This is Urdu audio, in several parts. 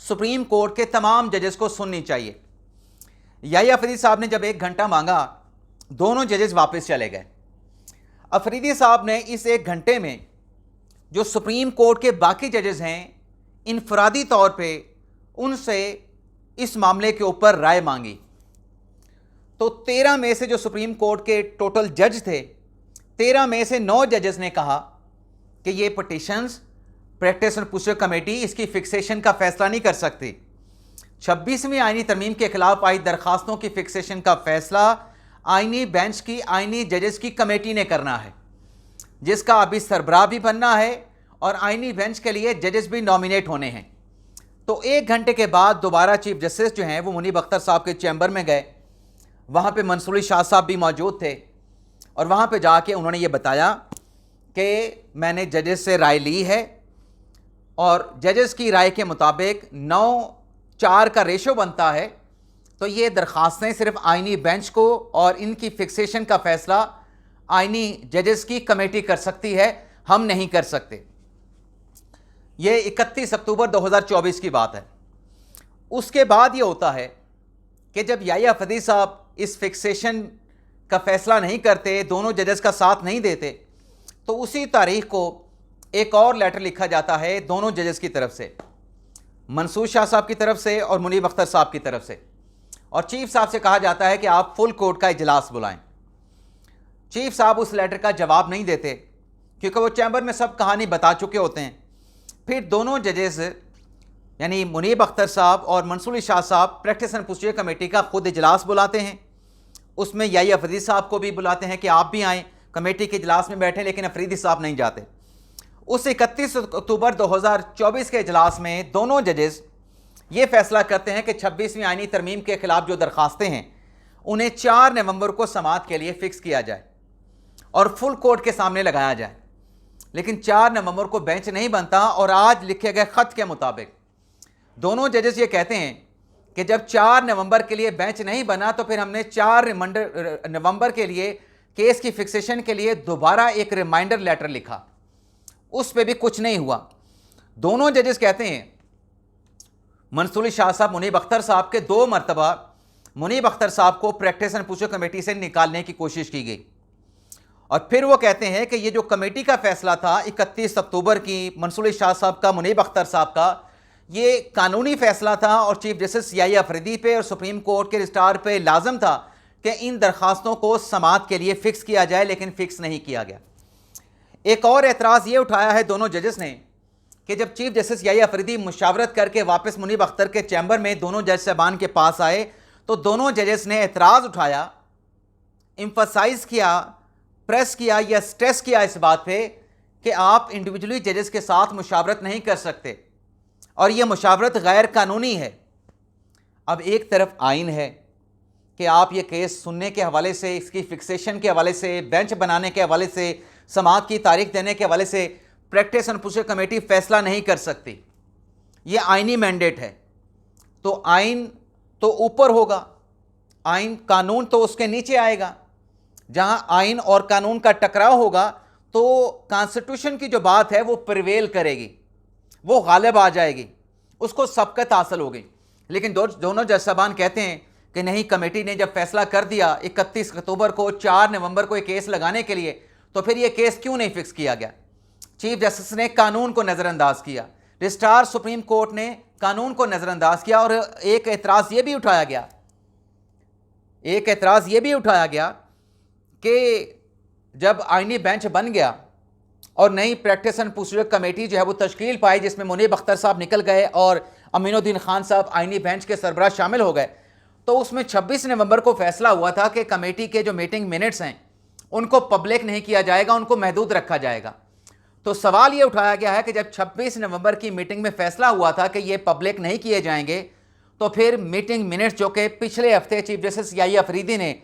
سپریم کورٹ کے تمام ججز کو سننی چاہیے۔ یحییٰ افریدی صاحب نے جب 1 گھنٹہ مانگا، دونوں ججز واپس چلے گئے۔ افریدی صاحب نے اس 1 گھنٹے میں جو سپریم کورٹ کے باقی ججز ہیں انفرادی طور پہ ان سے اس معاملے کے اوپر رائے مانگی۔ تو 13 میں سے جو سپریم کورٹ کے ٹوٹل جج تھے، 13 میں سے 9 ججز نے کہا کہ یہ petitions practice and procedure committee اس کی فکسیشن کا فیصلہ نہیں کر سکتی۔ 26ویں آئینی ترمیم کے خلاف آئی درخواستوں کی فکسیشن کا فیصلہ آئینی بینچ کی آئینی ججز کی کمیٹی نے کرنا ہے، جس کا ابھی سربراہ بھی بننا ہے اور آئینی بینچ کے لیے ججز بھی نامینیٹ ہونے ہیں۔ تو 1 گھنٹے کے بعد دوبارہ چیف جسٹس جو ہیں وہ منیب اختر صاحب کے چیمبر میں گئے، وہاں پہ منصور علی شاہ صاحب بھی موجود تھے، اور وہاں پہ جا کے انہوں نے یہ بتایا کہ میں نے ججز سے رائے لی ہے اور ججز کی رائے کے مطابق 9-4 کا ریشو بنتا ہے، تو یہ درخواستیں صرف آئینی بینچ کو اور ان کی فکسیشن کا فیصلہ آئینی ججز کی کمیٹی کر سکتی ہے، ہم نہیں کر سکتے۔ یہ 31 اکتوبر 2024 کی بات ہے۔ اس کے بعد یہ ہوتا ہے کہ جب یحییٰ افریدی صاحب اس فکسیشن کا فیصلہ نہیں کرتے، دونوں ججز کا ساتھ نہیں دیتے، تو اسی تاریخ کو ایک اور لیٹر لکھا جاتا ہے دونوں ججز کی طرف سے، منصور شاہ صاحب کی طرف سے اور منیب اختر صاحب کی طرف سے، اور چیف صاحب سے کہا جاتا ہے کہ آپ فل کورٹ کا اجلاس بلائیں۔ چیف صاحب اس لیٹر کا جواب نہیں دیتے کیونکہ وہ چیمبر میں سب کہانی بتا چکے ہوتے ہیں۔ پھر دونوں ججز یعنی منیب اختر صاحب اور منصور علی شاہ صاحب پریکٹس اینڈ پروسیجر کمیٹی کا خود اجلاس بلاتے ہیں، اس میں یحییٰ افریدی صاحب کو بھی بلاتے ہیں کہ آپ بھی آئیں کمیٹی کے اجلاس میں بیٹھیں، لیکن افریدی صاحب نہیں جاتے۔ اس 31 اکتوبر 2024 کے اجلاس میں دونوں ججز یہ فیصلہ کرتے ہیں کہ 26ویں آئینی ترمیم کے خلاف جو درخواستیں ہیں انہیں 4 نومبر کو سماعت کے لیے فکس کیا جائے اور فل کورٹ کے سامنے لگایا جائے، لیکن 4 نومبر کو بینچ نہیں بنتا، اور آج لکھے گئے خط کے مطابق دونوں ججز یہ کہتے ہیں کہ جب 4 نومبر کے لیے بینچ نہیں بنا تو پھر ہم نے 4 نومبر کے لیے کیس کی فکسیشن کے لیے دوبارہ ایک ریمائنڈر لیٹر لکھا، اس پہ بھی کچھ نہیں ہوا۔ دونوں ججز کہتے ہیں، منصور علی شاہ صاحب منیب اختر صاحب کے 2 مرتبہ منیب اختر صاحب کو پریکٹس اینڈ پروسیجر کمیٹی سے نکالنے کی کوشش کی گئی، اور پھر وہ کہتے ہیں کہ یہ جو کمیٹی کا فیصلہ تھا 31 اکتوبر کی منصور علی شاہ صاحب کا منیب اختر صاحب کا، یہ قانونی فیصلہ تھا اور چیف جسٹس یحییٰ افریدی پہ اور سپریم کورٹ کے رجسٹرار پہ لازم تھا کہ ان درخواستوں کو سماعت کے لیے فکس کیا جائے، لیکن فکس نہیں کیا گیا۔ ایک اور اعتراض یہ اٹھایا ہے دونوں ججز نے کہ جب چیف جسٹس یحییٰ افریدی مشاورت کر کے واپس منیب اختر کے چیمبر میں دونوں جج صاحبان کے پاس آئے تو دونوں ججز نے اعتراض اٹھایا، ایمفسائز کیا، پریس کیا یا سٹریس کیا اس بات پہ کہ آپ انڈیویجولی ججز کے ساتھ مشاورت نہیں کر سکتے اور یہ مشاورت غیر قانونی ہے۔ اب ایک طرف آئین ہے کہ آپ یہ کیس سننے کے حوالے سے، اس کی فکسیشن کے حوالے سے، بینچ بنانے کے حوالے سے، سماعت کی تاریخ دینے کے حوالے سے پریکٹس اینڈ پروسیجر کمیٹی فیصلہ نہیں کر سکتی، یہ آئینی مینڈیٹ ہے۔ تو آئین تو اوپر ہوگا، آئین قانون تو اس کے نیچے آئے گا، جہاں آئین اور قانون کا ٹکراؤ ہوگا تو کانسٹیٹیوشن کی جو بات ہے وہ پریویل کرے گی، وہ غالب آ جائے گی، اس کو سبقت حاصل ہوگی۔ لیکن دونوں جج صاحبان کہتے ہیں کہ نہیں، کمیٹی نے جب فیصلہ کر دیا 31 اکتوبر کو 4 نومبر کو یہ کیس لگانے کے لیے، تو پھر یہ کیس کیوں نہیں فکس کیا گیا؟ چیف جسٹس نے قانون کو نظر انداز کیا، رجسٹرار سپریم کورٹ نے قانون کو نظر انداز کیا، اور ایک اعتراض یہ بھی اٹھایا گیا کہ جب آئینی بینچ بن گیا اور نئی پریکٹس اینڈ پروسیجر کمیٹی جو ہے وہ تشکیل پائی، جس میں منیب اختر صاحب نکل گئے اور امین الدین خان صاحب آئینی بینچ کے سربراہ شامل ہو گئے، تو اس میں 26 نومبر کو فیصلہ ہوا تھا کہ کمیٹی کے جو میٹنگ منٹس ہیں ان کو پبلک نہیں کیا جائے گا، ان کو محدود رکھا جائے گا۔ تو سوال یہ اٹھایا گیا ہے کہ جب 26 نومبر کی میٹنگ میں فیصلہ ہوا تھا کہ یہ پبلک نہیں کیے جائیں گے، تو پھر میٹنگ منٹس جو کہ پچھلے ہفتے چیف جسٹس یحییٰ افریدی نے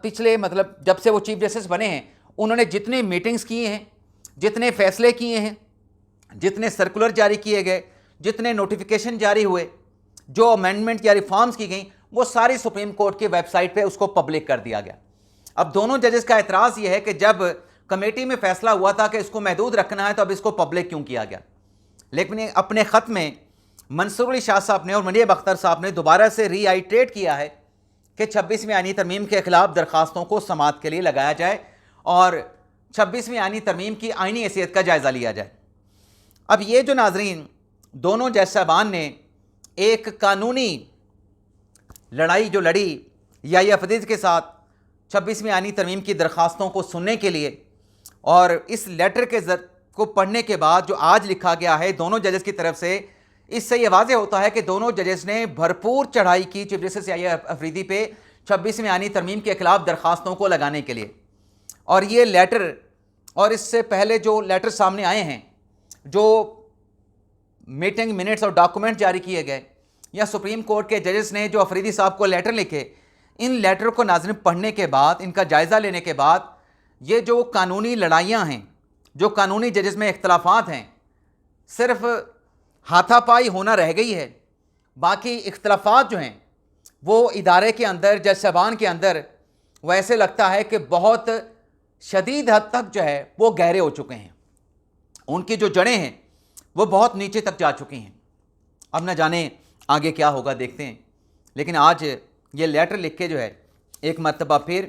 پچھلے جب سے وہ چیف جسٹس بنے ہیں، انہوں نے جتنے میٹنگز کیے ہیں، جتنے فیصلے کیے ہیں، جتنے سرکولر جاری کیے گئے، جتنے نوٹیفیکیشن جاری ہوئے، جو امینڈمنٹ یا ریفارمز کی گئیں، وہ ساری سپریم کورٹ کی ویب سائٹ پہ اس کو پبلک کر دیا گیا۔ اب دونوں ججز کا اعتراض یہ ہے کہ جب کمیٹی میں فیصلہ ہوا تھا کہ اس کو محدود رکھنا ہے تو اب اس کو پبلک کیوں کیا گیا؟ لیکن اپنے خط میں منصور علی شاہ صاحب نے اور منیب اختر صاحب نے دوبارہ سے ری آئیٹریٹ کیا ہے کہ 26ویں آئینی ترمیم کے خلاف درخواستوں کو سماعت کے لیے لگایا جائے اور 26ویں آئینی ترمیم کی آئینی حیثیت کا جائزہ لیا جائے۔ اب یہ جو ناظرین دونوں جج صاحبان نے ایک قانونی لڑائی جو لڑی یا فدیز کے ساتھ 26ویں آئینی ترمیم کی درخواستوں کو سننے کے لیے، اور اس لیٹر کو پڑھنے کے بعد جو آج لکھا گیا ہے دونوں ججز کی طرف سے، اس سے یہ واضح ہوتا ہے کہ دونوں ججز نے بھرپور چڑھائی کی چیف جسٹس یحییٰ افریدی پہ 26ویں آئینی ترمیم کے خلاف درخواستوں کو لگانے کے لیے۔ اور یہ لیٹر اور اس سے پہلے جو لیٹر سامنے آئے ہیں، جو میٹنگ منٹس اور ڈاکومنٹ جاری کیے گئے، یا سپریم کورٹ کے ججز نے جو افریدی صاحب کو لیٹر لکھے، ان لیٹر کو ناظرین پڑھنے کے بعد، ان کا جائزہ لینے کے بعد، یہ جو قانونی لڑائیاں ہیں، جو قانونی ججز میں اختلافات ہیں، صرف ہاتھا پائی ہونا رہ گئی ہے۔ باقی اختلافات جو ہیں وہ ادارے کے اندر، جج صاحبان کے اندر، وہ ایسے لگتا ہے کہ بہت شدید حد تک جو ہے وہ گہرے ہو چکے ہیں، ان کی جو جڑیں ہیں وہ بہت نیچے تک جا چکی ہیں۔ اب نہ جانے آگے کیا ہوگا، دیکھتے ہیں۔ لیکن آج یہ لیٹر لکھ کے جو ہے ایک مرتبہ پھر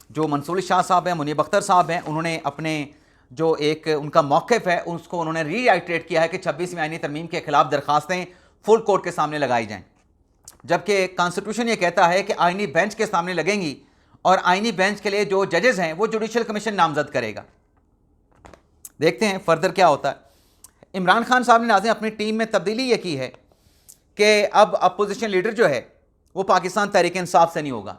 جو منصور علی شاہ صاحب ہیں، منیب اختر صاحب ہیں، انہوں نے اپنے جو ایک ان کا موقف ہے اس کو انہوں نے ری آئیٹریٹ کیا ہے کہ 26ویں آئینی ترمیم کے خلاف درخواستیں فل کورٹ کے سامنے لگائی جائیں، جبکہ کانسٹیٹیوشن یہ کہتا ہے کہ آئینی بینچ کے سامنے لگیں گی، اور آئینی بینچ کے لیے جو ججز ہیں وہ جوڈیشل کمیشن نامزد کرے گا۔ دیکھتے ہیں فردر کیا ہوتا ہے۔ عمران خان صاحب نے ناظرین اپنی ٹیم میں تبدیلی یہ کی ہے کہ اب اپوزیشن لیڈر جو ہے وہ پاکستان تحریک انصاف سے نہیں ہوگا۔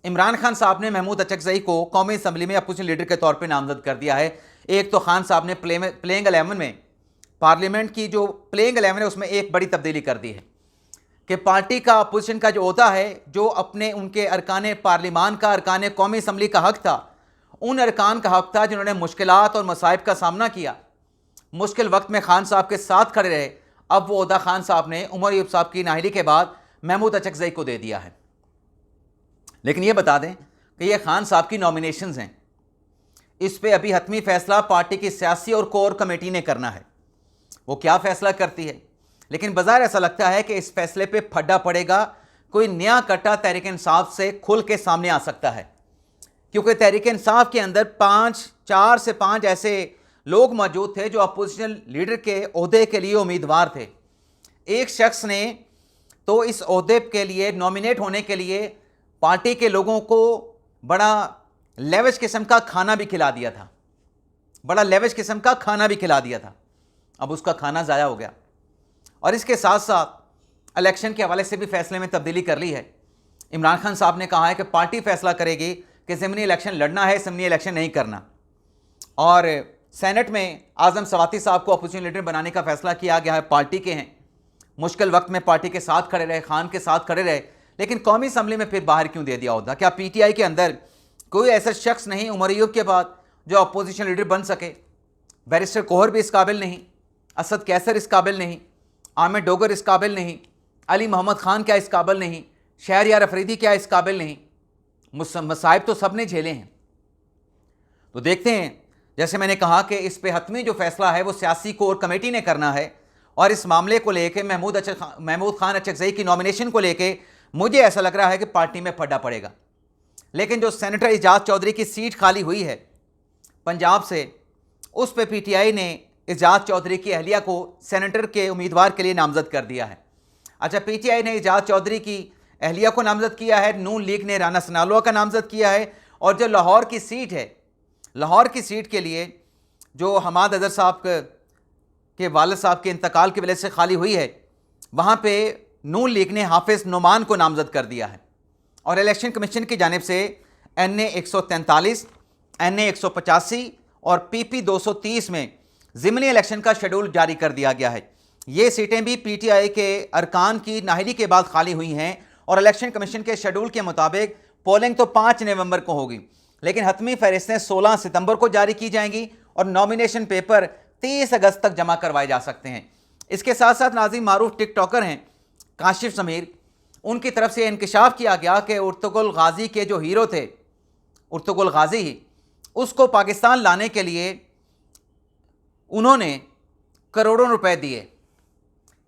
عمران خان صاحب نے محمود اچکزئی کو قومی اسمبلی میں اپوزیشن لیڈر کے طور پہ نامزد کر دیا ہے۔ ایک تو خان صاحب نے پلینگ 11 میں، پارلیمنٹ کی جو پلینگ 11 ہے اس میں ایک بڑی تبدیلی کر دی ہے کہ پارٹی کا اپوزیشن کا جو عہدہ ہے، جو اپنے ان کے ارکان پارلیمان کا، ارکان قومی اسمبلی کا حق تھا، ان ارکان کا حق تھا جنہوں نے مشکلات اور مصائب کا سامنا کیا، مشکل وقت میں خان صاحب کے ساتھ کھڑے رہے، اب وہ عہدہ خان صاحب نے عمر ایوب صاحب کی نااہلی کے بعد محمود اچکزئی کو دے دیا ہے۔ لیکن یہ بتا دیں کہ یہ خان صاحب کی نامینیشنز ہیں، اس پہ ابھی حتمی فیصلہ پارٹی کی سیاسی اور کور کمیٹی نے کرنا ہے، وہ کیا فیصلہ کرتی ہے۔ لیکن بظاہر ایسا لگتا ہے کہ اس فیصلے پہ پھڈا پڑے گا، کوئی نیا کٹا تحریک انصاف سے کھل کے سامنے آ سکتا ہے، کیونکہ تحریک انصاف کے اندر 4 سے 5 ایسے لوگ موجود تھے جو اپوزیشن لیڈر کے عہدے کے لیے امیدوار تھے۔ ایک شخص نے تو اس عہدے کے لیے نامینیٹ ہونے کے لیے پارٹی کے لوگوں کو بڑا لیوش قسم کا کھانا بھی کھلا دیا تھا، بڑا لیوش قسم کا کھانا بھی کھلا دیا تھا۔ اب اس کا کھانا ضائع ہو گیا، اور اس کے ساتھ ساتھ الیکشن کے حوالے سے بھی فیصلے میں تبدیلی کر لی ہے۔ عمران خان صاحب نے کہا ہے کہ پارٹی فیصلہ کرے گی کہ ضمنی الیکشن لڑنا ہے، ضمنی الیکشن نہیں کرنا۔ اور سینٹ میں اعظم سواتی صاحب کو اپوزیشن لیڈر بنانے کا فیصلہ کیا گیا ہے، پارٹی کے ہیں، مشکل وقت میں پارٹی کے ساتھ کھڑے رہے، خان کے ساتھ کھڑے رہے، لیکن قومی اسمبلی میں پھر باہر کیوں دے دیا عہدہ؟ کیا پی ٹی آئی کے اندر کوئی ایسا شخص نہیں عمر ایوب کے بعد جو اپوزیشن لیڈر بن سکے؟ بیرسٹر کوہر بھی اس قابل نہیں، اسد کیسر اس قابل نہیں، عامر ڈوگر اس قابل نہیں، علی محمد خان کیا اس قابل نہیں، شہریار افریدی کیا اس قابل نہیں؟ مصائب تو سب نے جھیلے ہیں۔ تو دیکھتے ہیں، جیسے میں نے کہا کہ اس پہ حتمی جو فیصلہ ہے وہ سیاسی کور کمیٹی نے کرنا ہے، اور اس معاملے کو لے کے محمود خان اچکزئی کی نامینیشن کو لے کے مجھے ایسا لگ رہا ہے کہ پارٹی میں پھڈا پڑے گا۔ لیکن جو سینیٹر اعجاز چودھری کی سیٹ خالی ہوئی ہے پنجاب سے، اس پہ پی ٹی آئی نے اعجاز چودھری کی اہلیہ کو سینیٹر کے امیدوار کے لیے نامزد کر دیا ہے۔ اچھا، پی ٹی آئی نے اعجاز چودھری کی اہلیہ کو نامزد کیا ہے، نون لیگ نے رانا ثناءاللہ کا نامزد کیا ہے، اور جو لاہور کی سیٹ ہے، لاہور کی سیٹ کے لیے جو حماد اظہر صاحب کے والد صاحب کے انتقال کی وجہ سے خالی ہوئی ہے، وہاں پہ نون لیگ نے حافظ نعمان کو نامزد کر دیا ہے۔ اور الیکشن کمیشن کی جانب سے NA 143، NA 185 اور PP 230 میں ضمنی الیکشن کا شیڈول جاری کر دیا گیا ہے۔ یہ سیٹیں بھی پی ٹی آئی کے ارکان کی نااہلی کے بعد خالی ہوئی ہیں، اور الیکشن کمیشن کے شیڈول کے مطابق پولنگ تو 5 نومبر کو ہوگی، لیکن حتمی فہرستیں 16 ستمبر کو جاری کی جائیں گی، اور نامینیشن پیپر 30 اگست تک جمع کروائے جا سکتے ہیں۔ اس کے ساتھ ساتھ ناظرین معروف ٹک ٹاکر ہیں کاشف ضمیر، ان کی طرف سے انکشاف کیا گیا کہ ارطغرل غازی کے جو ہیرو تھے، ارطغرل غازی، اس کو پاکستان لانے کے لیے انہوں نے کروڑوں روپے دیے۔